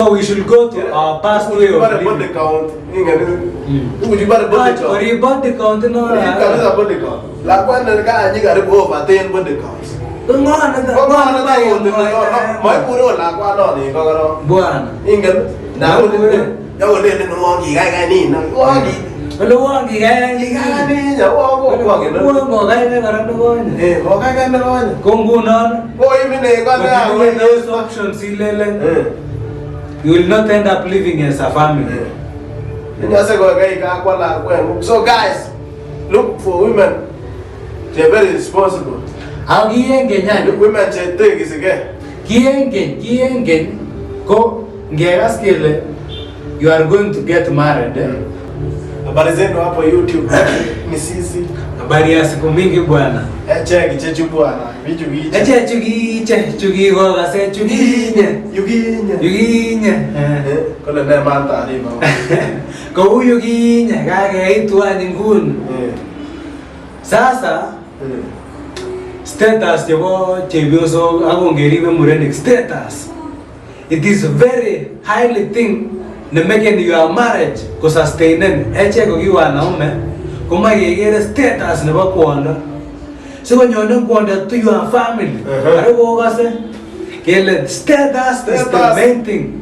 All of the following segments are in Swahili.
So we should go to our past way of living. Body count. You got a body count. Or you body count, no? You got a body count. Like when the guy you got to go over 10 body counts. My puro la qua đó thì có buồn. England nào đâu lên nó ngon gì gai ni nó ngon gì. Ngon gì gai ni nhở ngon cái nó. Ngon gai cái nó ngon. Ngon gai nó ngon. Công bu non. Ôi mình này con nào. Those options ilele. You will not end up living as a family. So guys, look for women. They're very responsible. How look, women say take is again. Go you are going to get married. Habari zenu hapo YouTube. Misisi. Habari ya siku mingi bwana. Chechu bwana. Vitu Chugi go gase Yuginya. Kole na manta ni mama. Ko Yuginya kage itwa ningun. Sasa status yabo chebioso agongeribe murenik status. It is very highly thing na making your marriage ko sustain eche ko giwa naume kuma yegere status ne bakwanda so when you know kwanda to your family are go gase kele status is the main thing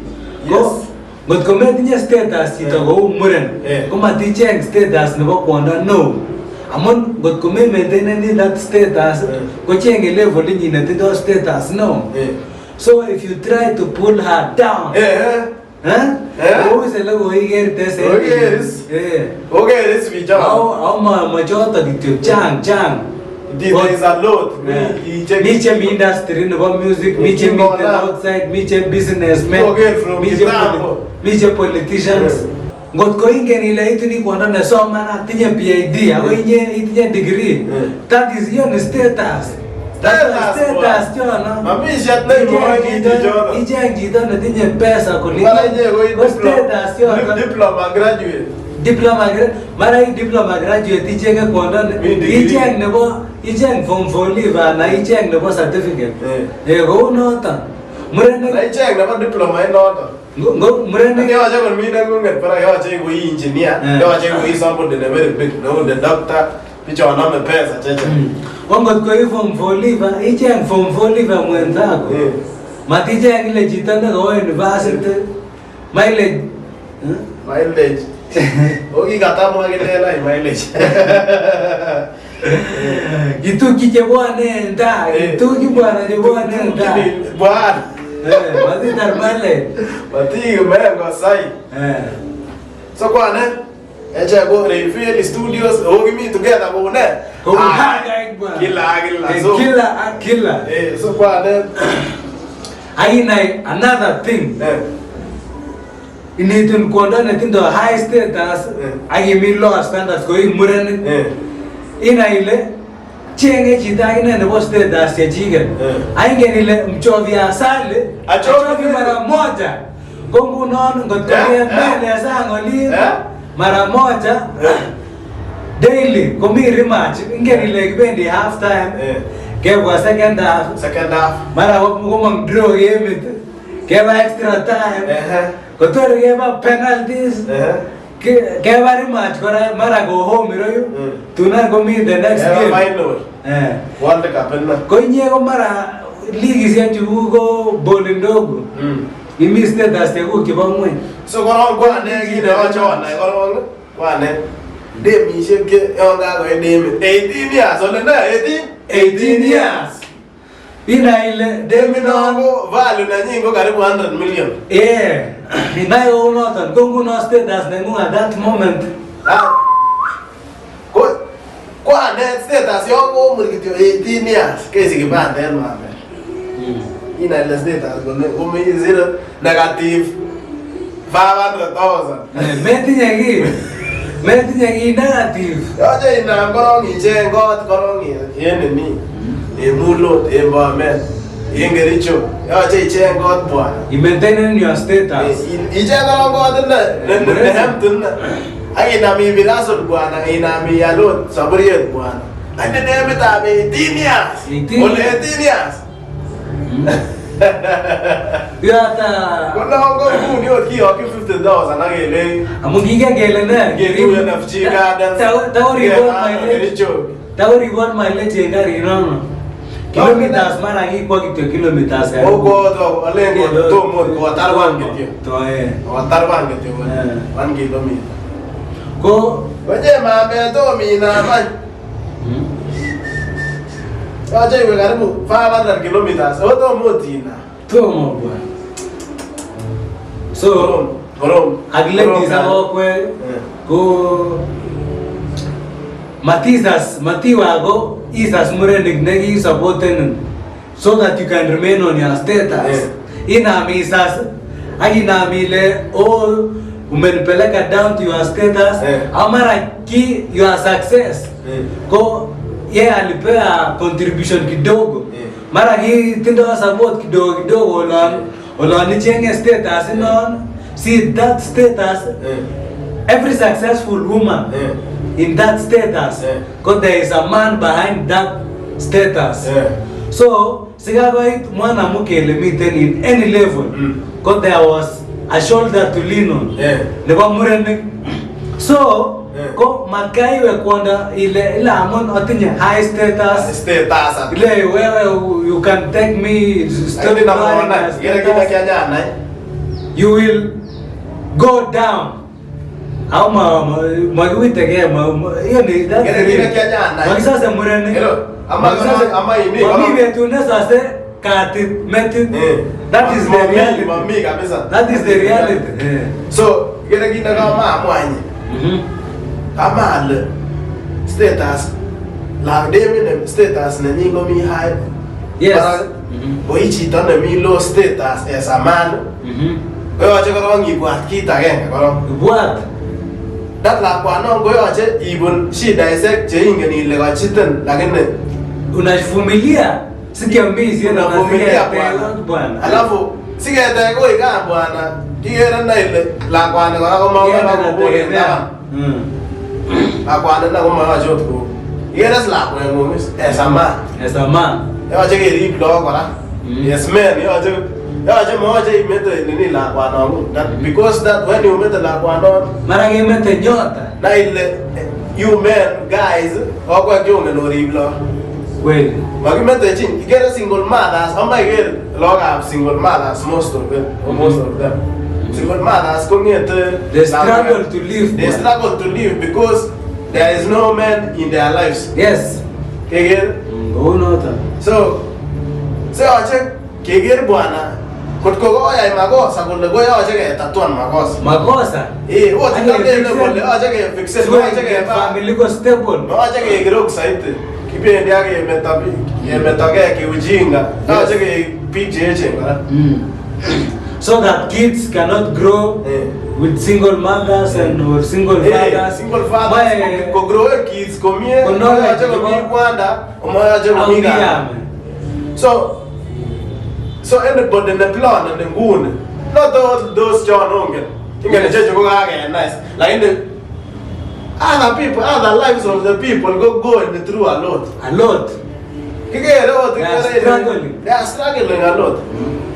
go but comment status ito go muren kuma teaching status ne bakwanda no amon got ko maintain that status ko chenge level ni na tido status no so if you try to pull her down oh is a logo here this okay this we jump how majority the chang there is a lot me industry no music me outside me businessmen me politicians got going any late ni kwanda na soma na tinye PhD au inye degree that is your status. Status jona. Mami shatna moja jona. Ije na tinye pesa kuliko. Status jona. Diploma graduate. Diploma graduate ije ke kwanda ije nebo form 4 liva na ije nebo certificate. Go no ta. Murene na ije nebo diploma no ta. Murene ni aja kon mina ngunget para yo aje go engineer. Yo aje go somebody the very big no the doctor. Picha wana pesa cheche. Wangot ko form 4 liva ije form 4 liva mwenzako. Matije ile jitana go university. Mileage. Ogi kata mo agitela mileage. Itu kije bwana nda. Itu kibwana je bwana nda. Bwana. Mati darmale. Mati umengo sai. So kwa ne? Echa go RAY-FELI studios ogi mi together go ne. Killer. So kwa ne? Another thing. Initun kwanda na tindo high status agimi low standards ko imurene ina ile chenge chita ina nebo status ya jigen ainge ile mchovi asale achovi mara moja kongu non ngotkoye mbele zango li mara moja daily komi rematch inge ile kibendi half time kebwa second half mara ngomong draw game keba extra time kotor keba penalties keba rematch kora mara go home royo tuna go meet the next game final World Cup na ko nye ko mara ligi sia chugo boli ndogo imi status tego kibamwe so koron kwa ne gine ochona koron kwa ne dem isheke yonga go dem 18 years ole na 18 years ina ile demino value na nyingo karibu 100 million inayo unotan kongu no status na ngunga that moment kwa net status yongo murikitio 18 years kesi kibande mame ina ile status gome zero negative 500,000 meti nyagi negative yoje ina korong ichengot korong yene ni emulo environment ingericho yoje ichengot bwana you maintain your status ichengot god ne hampton aina mi bilaso bwana ina mi yalot sabriet bwana ande ne meta be 18 years ole 18 years Yata. Kuna hongo kuni oti yoki 50,000 agele. Amungiga gele ne. Gelu ya nafchi gardens. Tawo reward mileage engari no. Kilometers mara hii kwa kitu kilometers. Ogo to alengo to mo ko tarwan kityo. To O tarwan kityo. 1 kilometer. Ko Waje mambe to mina man. Waje we karibu 500 kilometers. Oto motina. to mo bwana. So Korom. agle dizao kwe ko Matiwago is as murenigi supporting so that you can remain on your status. Inami sasa aginami le all umenipeleka down to your status amara ki your success ko ye alipea contribution kidogo mara hii tindo support kidogo ola ni chenge status non see that status every successful woman in that status because there is a man behind that status so sigagoi mwana mukele miten in any level because there was a shoulder to lean on nebo murene so ko makai we kwanda ile amon otinye high status ile wewe you can take me stop you will go down how magwite ke hiyo ni that's sasa murene ama ini tunaweza sasa kati meti that is the reality mami kabisa that is the reality so gele gina kama mwanyi kama al status la demi status na nyingo mi high yes oichi to na mi low status as a man wewe acha karo ngi kwa kita gen karo what that la kwa no go acha ibun shida isek je ingen ile kwa chiten lakini unavumilia sikiambizi na unavumilia bwana alafu sigete ko iga bwana kigera na ile la kwa ne kwa kama wewe na bole na la kwa ne na kama acha tu igera la kwa ngomis as a man yo acha ke ri blo kwa yes man yo acha mo acha imete nini la kwa no that because that when you mete la kwa no mara ngemete nyota na ile you men guys kwa jonge no ri blo well magimete chin you get a single mothers I get log of single mothers most of them single mothers come here they struggle to live because there is no man in their lives yes kegel so ache kegel bwana kotko go ya makosa kule go ya ache ke tatuan makosa wote ndio ndio ache ke fix ache ke family go stable ache ke grok saite kipendi yake imetokea kiujinga acha ke PGH so that kids cannot grow with single mothers and or single fathers ko grow kids komie acha ko kwanda acha ko miga so anybody in the plan and the moon not those John Ongen ingene checho ko kage nice like the other people, other lives of the people go through a lot. They are struggling a lot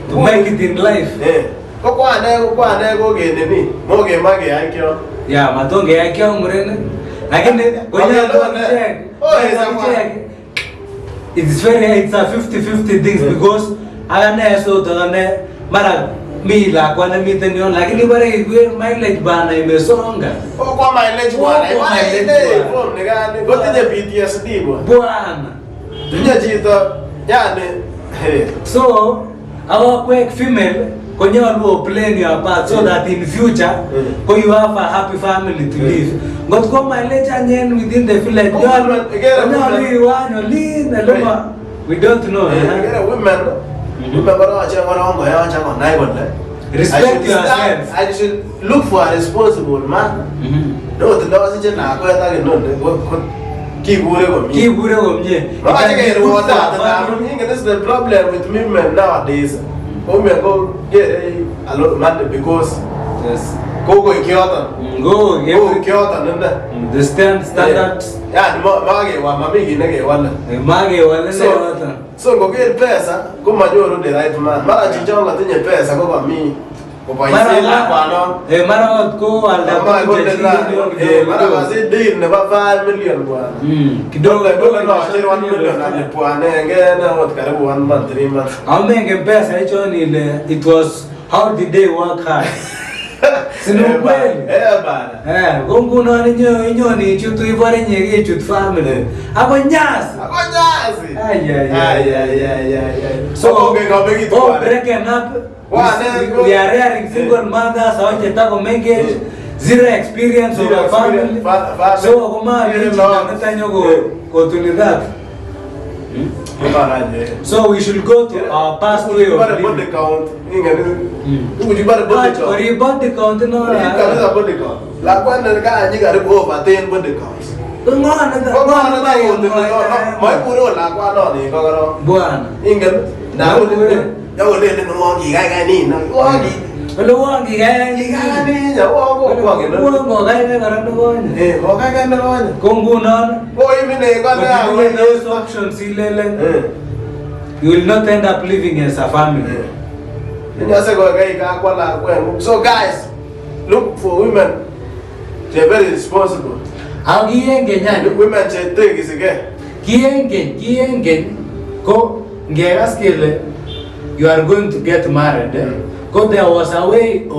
to make it in life. Yeah, matonge yakyo murene. Lakini it's a 50-50 things because agane so tagane mara mila kwa na mitenyo lakini bare mileage bana imesonga kwa mileage bwana phone ni gani gote PTSD bwana dunia jito yani so our quick female kwenye walio plan your part so that in future you have a happy family to live but kwa mileage again within the village we don't know respect yourself. I should look for a responsible man. No, the law is not going to keep working. This is the problem with women nowadays. Women go get a lot of money because go Kyoto. Go Kyoto. The standards. Yeah, the Magi one. So ngoker pesa komanyoru the right man. Mara chichon katinye pesa ko kami koboisien lakwanon. Mara ot ko alda mara kasi deal nebo 5 million bwana. Kidogo no 1 million alipwane ngene ot karibu 1 month 3 months. Amenge pesa hicho ni it was how did they work hard. Sino kweli? Bana. Kunguno ni chutu ibore nyege chut family. Abonyasi. So breaking up. We are rearing single mothers, hawajataka mengi, zero experience of a family. So kuma natanyo go to that. So we should go to our past way of living. Body count. Body count no. La kwenda nika nyiga ribu over 10 body counts. Mai puro la kwa no ni kokoro. Bwana. Ingel na yo le no wangi gai ni na wangi. Lo wangi gai ni ya wangi no gai karano gonya. Mo gai no gonya. Kungunon. Imine kwa na those options ilele. You will not end up living as a family. So guys, look for women. They're very responsible. How women take is again. Go you are going to get married. Go there was a way